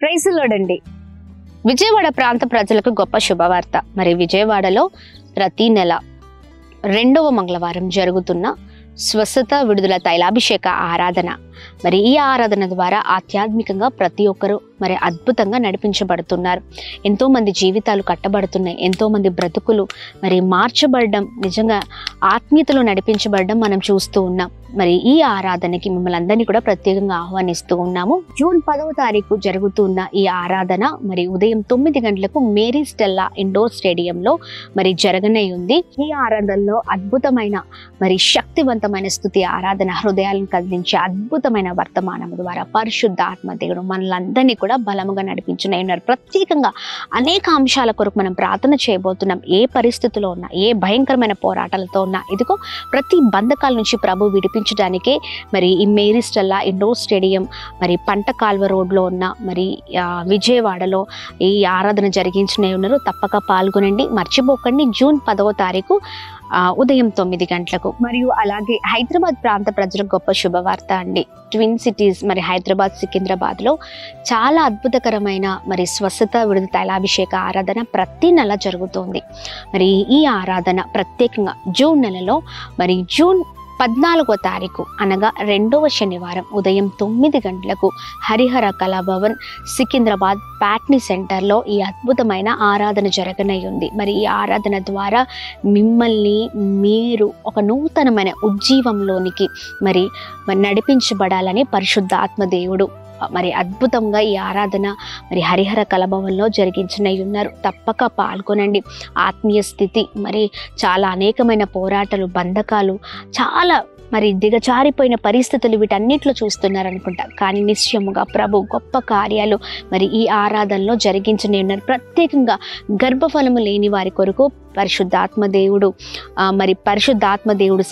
Praise the lord అండి. విజయవాడ ప్రాంత ప్రజలకు గొప్ప శుభవార్త. మరి విజయవాడలో ప్రతి నెల 2వ మంగళవారం జరుగుతున్న స్వస్థత విడుదల తైలాభిషేక ఆరాధన. మరి ఈ ఆరాధన ద్వారా ఆధ్యాత్మికంగా ప్రతి ఒక్కరూ మరి అద్భుతంగా నడిపించబడుతున్నారు. ఎంతో మంది జీవితాలు కట్టబడుతున్నాయి. ఎంతో మంది బ్రతుకులు మరి మార్చబడడం, నిజంగా ఆత్మీయతలో నడిపించబడడం మనం చూస్తూ ఉన్నాం. మరి ఈ ఆరాధనకి మిమ్మల్ని అందరినీ కూడా ప్రత్యేకంగా ఆహ్వానిస్తూ ఉన్నాము. జూన్ 10వ తారీఖు జరుగుతున్న ఈ ఆరాధన మరి ఉదయం 9 గంటలకు మేరీ స్టెల్లా ఇండోర్ స్టేడియంలో మరి జరగనే ఉంది. ఈ ఆరాధనలో అద్భుతమైన మరి శక్తివంతమైన స్తుతి ఆరాధన, హృదయాలను కదిలించే అద్భుతమైన వర్తమానం ద్వారా పరిశుద్ధ ఆత్మ దేవుడు మనలందరినీ కూడా బలముగా నడిపించునే ఉన్నారు. ప్రత్యేకంగా అనేక అంశాల కొరకు మనం ప్రార్థన చేయబోతున్నాం. ఏ పరిస్థితిలో ఉన్నా, ఏ భయంకరమైన పోరాటాలతో ఉన్నా, ఇదిగో ప్రతి బంధకాల నుంచి ప్రభు విడిపించడానికే మరి ఈ మేరీ స్టెల్లా ఇండోర్ స్టేడియం మరి పంట కాల్వ రోడ్లో ఉన్న మరి విజయవాడలో ఈ ఆరాధన జరిగించునే ఉన్నారు. తప్పక పాల్గొనండి, మర్చిపోకండి. జూన్ 10వ తారీఖు ఉదయం 9 గంటలకు. మరియు అలాగే హైదరాబాద్ ప్రాంత ప్రజలకు గొప్ప శుభవార్త అండి. ట్విన్ సిటీస్ మరి హైదరాబాద్, సికింద్రాబాద్లో చాలా అద్భుతకరమైన మరి స్వస్థత విడుదల తైలాభిషేక ఆరాధన ప్రతి నెల జరుగుతోంది. మరి ఈ ఆరాధన ప్రత్యేకంగా జూన్ నెలలో మరి జూన్ 14వ తారీఖు అనగా 2వ శనివారం ఉదయం 9 గంటలకు హరిహర కళాభవన్ సికింద్రాబాద్ ప్యాట్నీ సెంటర్లో ఈ అద్భుతమైన ఆరాధన జరగనై ఉంది. మరి ఈ ఆరాధన ద్వారా మిమ్మల్ని మీరు ఒక నూతనమైన ఉజ్జీవంలోనికి మరి నడిపించబడాలని పరిశుద్ధ ఆత్మదేవుడు మరి అద్భుతంగా ఈ ఆరాధన మరి హరిహర కళాభవన్లో జరిగించనై ఉన్నారు. తప్పక పాల్గొనండి. ఆత్మీయ స్థితి మరి చాలా అనేకమైన పోరాటాలు, బంధకాలు, చాలా మరి దిగజారిపోయిన పరిస్థితులు వీటన్నిటిలో చూస్తున్నారనుకుంటా. కానీ నిశ్చయముగా ప్రభు గొప్ప కార్యాలు మరి ఈ ఆరాధనలో జరిగించనే ఉన్నారు. ప్రత్యేకంగా గర్భఫలము లేని వారి కొరకు పరిశుద్ధాత్మదేవుడు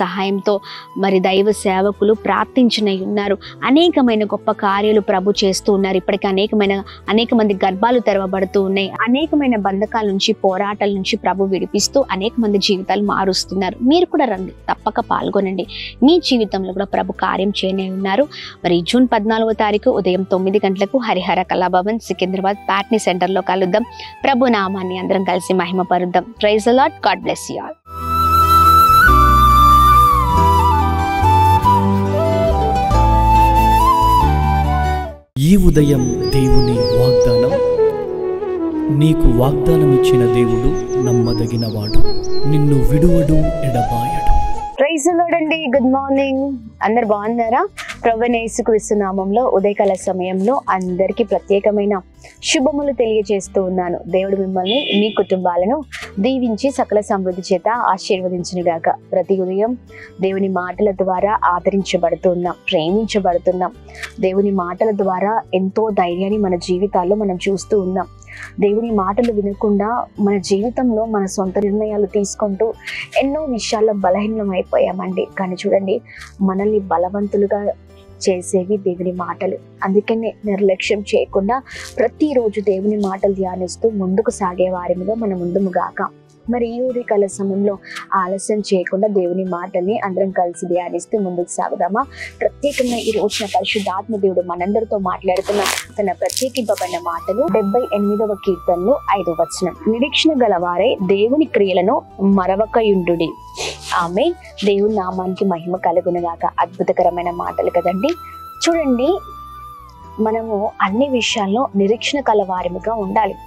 సహాయంతో మరి దైవ సేవకులు ప్రార్థించనై ఉన్నారు. అనేకమైన గొప్ప కార్యాలు ప్రభు చేస్తూ ఉన్నారు. ఇప్పటికీ అనేక మంది గర్భాలు తెరవబడుతూ ఉన్నాయి. అనేకమైన బంధకాల నుంచి, పోరాటాల నుంచి ప్రభు విడిపిస్తూ అనేక మంది జీవితాలు మారుస్తున్నారు. మీరు కూడా రండి, తప్పక పాల్గొనండి. మీ జీవితంలో కూడా ప్రభు కార్యం చేయనే ఉన్నారు. మరి జూన్ 14వ తారీఖు ఉదయం 9 గంటలకు హరిహర కళాభవన్ సికింద్రాబాద్ ప్యాట్నీ సెంటర్లో కలుద్దాం. ప్రభు నామాన్ని అందరం కలిసి మహిమపరుద్దాం. Praise the lord. God bless you all. ఈ ఉదయం దేవుని వాగ్దానం. నీకు వాగ్దానం ఇచ్చిన దేవుడు నమ్మదగినవాడు, నిన్ను విడువడు, ఎడబాయడు. ప్రైజ్ ది లార్డ్ అండి. Good morning. అందరు బాగున్నారా? ప్రభువైన యేసుక్రీస్తు నామంలో ఉదయకాల సమయంలో అందరికీ ప్రత్యేకమైన శుభములు తెలియజేస్తూ ఉన్నాను. దేవుడు మిమ్మల్ని, మీ కుటుంబాలను దీవించి సకల సమృద్ధి చేత ఆశీర్వదించునుగాక. ప్రతి ఉదయం దేవుని మాటల ద్వారా ఆదరించబడుతున్నాం, ప్రేమించబడుతున్నాం. దేవుని మాటల ద్వారా ఎంతో ధైర్యాన్ని మన జీవితాల్లో మనం చూస్తూ ఉన్నాం. దేవుని మాటలు వినకుండా మన జీవితంలో మన సొంత నిర్ణయాలు తీసుకుంటూ ఎన్నో విషయాల్లో బలహీనం అయిపోయామండి. కానీ చూడండి, మనల్ని బలవంతులుగా చేసేవి దేవుని మాటలు. అందుకనే నిర్లక్ష్యం చేయకుండా ప్రతిరోజు దేవుని మాటలు ధ్యానిస్తూ ముందుకు సాగే వారిగా మనం ముందుగాక. మరి ఈ ఉదయకాల సమయంలో ఆలస్యం చేయకుండా దేవుని మాటల్ని అందరం కలిసి ధ్యానిస్తూ ముందుకు సాగుదామా? ప్రత్యేకంగా ఈ రోజున పరిశుద్ధాత్మ దేవుడు మనందరితో మాట్లాడుతున్న తన ప్రత్యేకింపబడిన మాటలు 78వ కీర్తనలో 5వ వచనం. నిరీక్షణ గలవారే దేవుని క్రియలను మరవకయుండుడి. ఆమె దేవుని నామానికి మహిమ కలుగునుగాక. అద్భుతకరమైన మాటలు కదండి. చూడండి, మనము అన్ని విషయాల్లో నిరీక్షణ కలవారముగా ఉండాలి.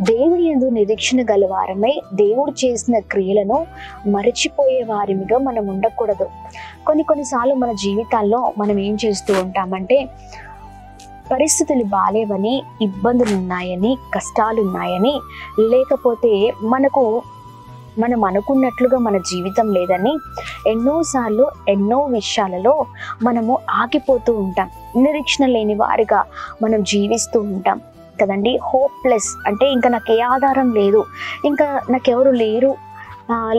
దేవుని యందు నిరీక్షణ గలవారమై దేవుడు చేసిన క్రియలను మరచిపోయే వారిగా మనం ఉండకూడదు. కొన్నిసార్లు మన జీవితాల్లో మనం ఏం చేస్తూ ఉంటామంటే, పరిస్థితులు బాలేవని, ఇబ్బందులు ఉన్నాయని, కష్టాలు ఉన్నాయని, లేకపోతే మనం అనుకున్నట్లుగా మన జీవితం లేదని ఎన్నోసార్లు ఎన్నో విషయాలలో మనము ఆగిపోతూ ఉంటాం. నిరీక్షణ లేని వారిగా మనం జీవిస్తూ ఉంటాం కదండి. హోప్లెస్ అంటే ఇంకా నాకు ఏ ఆధారం లేదు, ఇంకా నాకెవరు లేరు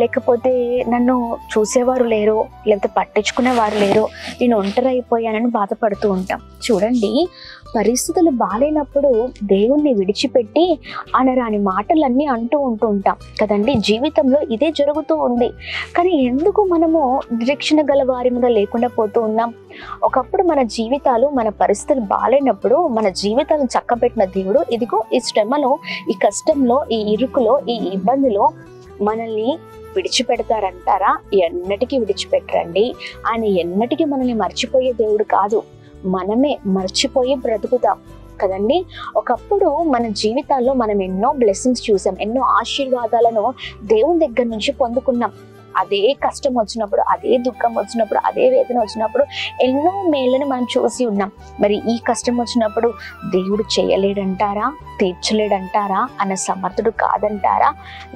లేకపోతే నన్ను చూసేవారు లేరు, లేకపోతే పట్టించుకునేవారు లేరు, నేను ఒంటరి అయిపోయానని బాధపడుతూ ఉంటాం. చూడండి, పరిస్థితులు బాగాలేనప్పుడు దేవుణ్ణి విడిచిపెట్టి అనరాని మాటలన్నీ అంటూ ఉంటాం కదండి. జీవితంలో ఇదే జరుగుతూ ఉంది. కానీ ఎందుకు మనము నిరీక్షణ గల వారిగా లేకుండా పోతూ ఉన్నాం? ఒకప్పుడు మన జీవితాలు, మన పరిస్థితులు బాగాలేనప్పుడు మన జీవితాలను చక్కబెట్టిన దేవుడు ఇదిగో ఈ శ్రమలో, ఈ కష్టంలో, ఈ ఇరుకులో, ఈ ఇబ్బందిలో మనల్ని విడిచిపెడతారంటారా? ఎన్నటికీ విడిచిపెట్టరండి. ఆయన ఎన్నటికీ మనల్ని మర్చిపోయే దేవుడు కాదు. మనమే మర్చిపోయి బ్రతుకుతాం కదండి. ఒకప్పుడు మన జీవితాల్లో మనం ఎన్నో బ్లెస్సింగ్స్ చూసాం, ఎన్నో ఆశీర్వాదాలను దేవుని దగ్గర నుంచి పొందుకున్నాం. అదే కష్టం వచ్చినప్పుడు, అదే దుఃఖం వచ్చినప్పుడు, అదే వేదన వచ్చినప్పుడు ఎన్నో మేళ్ళని మనం చూసి ఉన్నాం. మరి ఈ కష్టం వచ్చినప్పుడు దేవుడు చేయలేడంటారా? తీర్చలేడంటారా? ఆయన సమర్థుడు కాదంటారా?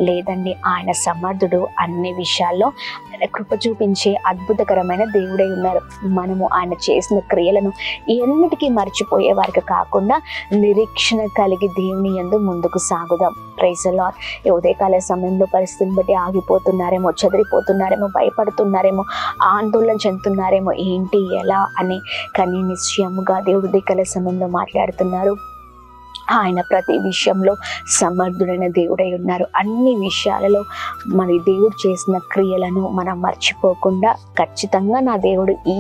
లేదండి, ఆయన సమర్థుడు. అన్ని విషయాల్లో ఆయన కృప చూపించే అద్భుతకరమైన దేవుడై ఉన్నారు. మనము ఆయన చేసిన క్రియలను ఎన్నిటికీ మర్చిపోయే వారికి కాకుండా నిరీక్షణ కలిగి దేవుని యందు ముందుకు సాగుదాం. Praise the lord. ఈ ఉదయకాల సమయంలో పరిస్థితిని బట్టి ఆగిపోతున్నారేమో, చెదిరిపోతున్నారేమో, భయపడుతున్నారేమో, ఆందోళన చెందుతున్నారేమో, ఏంటి ఎలా అని. కానీ నిశ్చయముగా దేవుడు ఉదయకాల సమయంలో మాట్లాడుతున్నారు. ఆయన ప్రతి విషయంలో సమర్థుడైన దేవుడై ఉన్నారు. అన్ని విషయాలలో మరి దేవుడు చేసిన క్రియలను మనం మర్చిపోకుండా ఖచ్చితంగా నా దేవుడు ఈ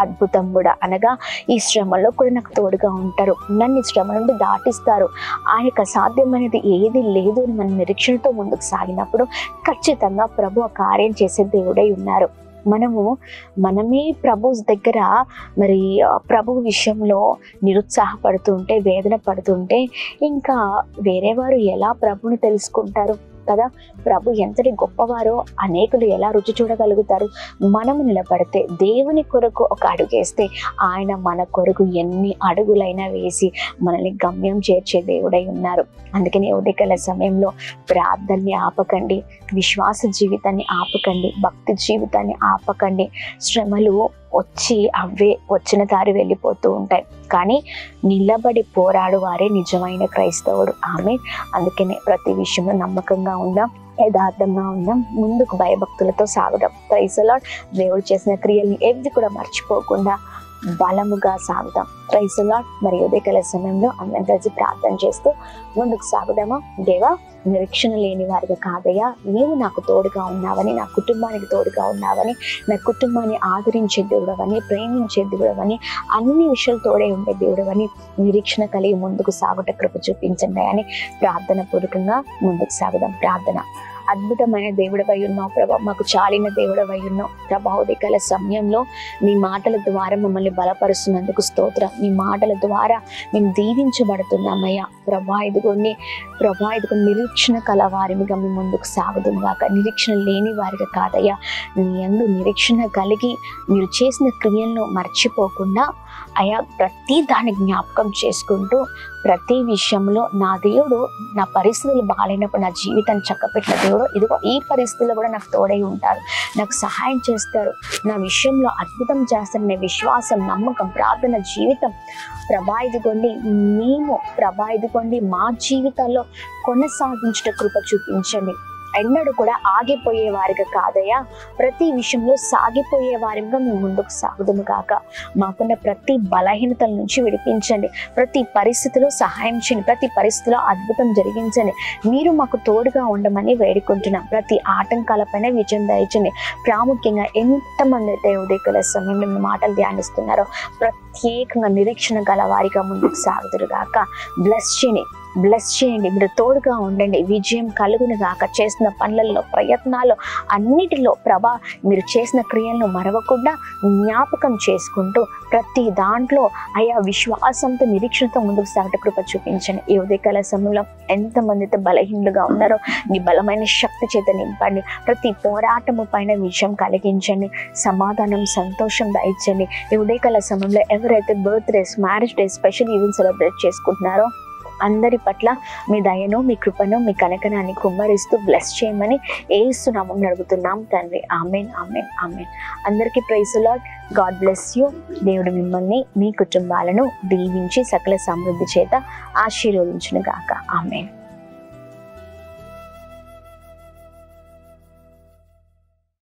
అద్భుతం కూడా అనగా ఈ శ్రమలో కూడా నాకు తోడుగా ఉంటారు, నన్ను ఈ శ్రమ నుండి దాటిస్తారు, ఆయనకు అసాధ్యమైనది ఏది లేదు అని మన నిరీక్షణతో ముందుకు సాగినప్పుడు ఖచ్చితంగా ప్రభు ఆ కార్యం చేసే దేవుడై ఉన్నారు. మనమే ప్రభు దగ్గర మరి ప్రభు విషయంలో నిరుత్సాహపడుతుంటే, వేదన పడుతుంటే ఇంకా వేరే వారు ఎలా ప్రభుని తెలుసుకుంటారు కదా? ప్రభు ఎంతటి గొప్పవారో అనేకులు ఎలా రుచి చూడగలుగుతారు? మనము నిలబడితే, దేవుని కొరకు ఒక అడుగేస్తే ఆయన మన కొరకు ఎన్ని అడుగులైనా వేసి మనల్ని గమ్యం చేర్చే దేవుడై ఉన్నారు. అందుకని ఉదయకాల సమయంలో ప్రార్థనని ఆపకండి, విశ్వాస జీవితాన్ని ఆపకండి, భక్తి జీవితాన్ని ఆపకండి. శ్రమలు వచ్చి అవే వచ్చిన దారి వెళ్ళిపోతూ ఉంటాయి, కానీ నిలబడి పోరాడు వారే నిజమైన క్రైస్తవుడు. ఆమె అందుకనే ప్రతి విషయంలో నమ్మకంగా ఉందాం, యథార్థంగా ఉందాం, ముందుకు భయభక్తులతో సాగుదాం. Praise the lord. దేవుడు చేసిన క్రియల్ని ఏవి కూడా మర్చిపోకుండా బలముగా సాగుదాం. Praise the lord. మరి ఉదయకాల సమయంలో అందరం కలిసి ప్రార్థన చేస్తూ ముందుకు సాగుదామా? దేవా, నిరీక్షణ లేని వారిగా కాదయ్యా, నీవు నాకు తోడుగా ఉన్నావని, నా కుటుంబానికి తోడుగా ఉన్నావని, నా కుటుంబాన్ని ఆదరించే దేవుడవని, ప్రేమించే దేవుడవని, అన్ని విషయాలు తోడే ఉండే దేవుడవని నిరీక్షణ కలిగి ముందుకు సాగుట కృప చూపించండి అని ప్రార్థన పూర్వకంగా ముందుకు సాగుదాం. ప్రార్థన. అద్భుతమైన దేవుడవై ఉన్నావు ప్రభా, మాకు చాలిన దేవుడవై ఉన్నావు ప్రభా. ఉదయకాల సమయంలో నీ మాటల ద్వారా మమ్మల్ని బలపరుస్తున్నందుకు స్తోత్రం. నీ మాటల ద్వారా మేము దీవించబడుతున్నామయ్యా ప్రభా. ఇదిగోని నిరీక్షణ కల వారిగా మేము ముందుకు సాగుదుగాక, నిరీక్షణ లేని వారిగా కాదయ్యా. నీ యందు నిరీక్షణ కలిగి మీరు చేసిన క్రియలను మర్చిపోకుండా అయ్యా ప్రతి దాన్ని జ్ఞాపకం చేసుకుంటూ ప్రతి విషయంలో నా దేవుడు నా పరిస్థితులు బాగాలేనప్పుడు నా జీవితాన్ని చక్కపెట్టిన దేవుడు ఇదిగో ఈ పరిస్థితుల్లో కూడా నాకు తోడై ఉంటారు, నాకు సహాయం చేస్తారు, నా విషయంలో అద్భుతం చేస్తారనే విశ్వాసం, నమ్మకం, ప్రార్థన జీవితం ప్రభా ఇదిగోండి మా జీవితాల్లో కొనసాగించుట కృప చూపించండి. ఎన్నడూ కూడా ఆగిపోయే వారిగా కాదయ్యా, ప్రతి విషయంలో సాగిపోయే వారిగా మేము ముందుకు సాగుదుము కాక. మాకున్న ప్రతి బలహీనతల నుంచి విడిపించండి, ప్రతి పరిస్థితిలో సహాయం చేయండి, ప్రతి పరిస్థితిలో అద్భుతం జరిగించండి. మీరు మాకు తోడుగా ఉండమని వేడుకుంటున్నాం. ప్రతి ఆటంకాలపైన విజయం దయచండి. ప్రాముఖ్యంగా ఎంతమంది అయితే ఉదయకాల సమయంలో మీ మాటలు ధ్యానిస్తున్నారో ప్రత్యేకంగా నిరీక్షణ గల వారిగా ముందుకు సాగుదురుగాక. బ్లెస్ చేయండి, మీరు తోడుగా ఉండండి, విజయం కలుగును గాక. చేసిన పనులలో, ప్రయత్నాల్లో అన్నిటిలో ప్రభా మీరు చేసిన క్రియలను మరవకుండా జ్ఞాపకం చేసుకుంటూ ప్రతి దాంట్లో అయా విశ్వాసంతో నిరీక్షణతో ముందుకు సాగట కృప చూపించండి. ఈ ఉదయకాల సమయంలో ఎంతమంది అయితే బలహీనులుగా ఉన్నారో నీ బలమైన శక్తి చేత నింపండి. ప్రతి పోరాటము పైన విజయం కలిగించండి, సమాధానం, సంతోషం దయచండి. ఈ ఉదయకాల సమయంలో ఎవరైతే birthdays, marriage day, special events celebrate చేసుకుంటున్నారో అందరి పట్ల మీ దయను, మీ కృపను, మీ కనకనాన్ని కుమ్మరిస్తూ బ్లెస్ చేయమని యేసు నామమున అడుగుతున్నాం తండ్రి. ఆమేన్, ఆమేన్, ఆమేన్. అందరికీ praise the lord. God bless you. దేవుడు మిమ్మల్ని, మీ కుటుంబాలను దీవించి సకల సమృద్ధి చేత ఆశీర్వదించును గాక. ఆమేన్.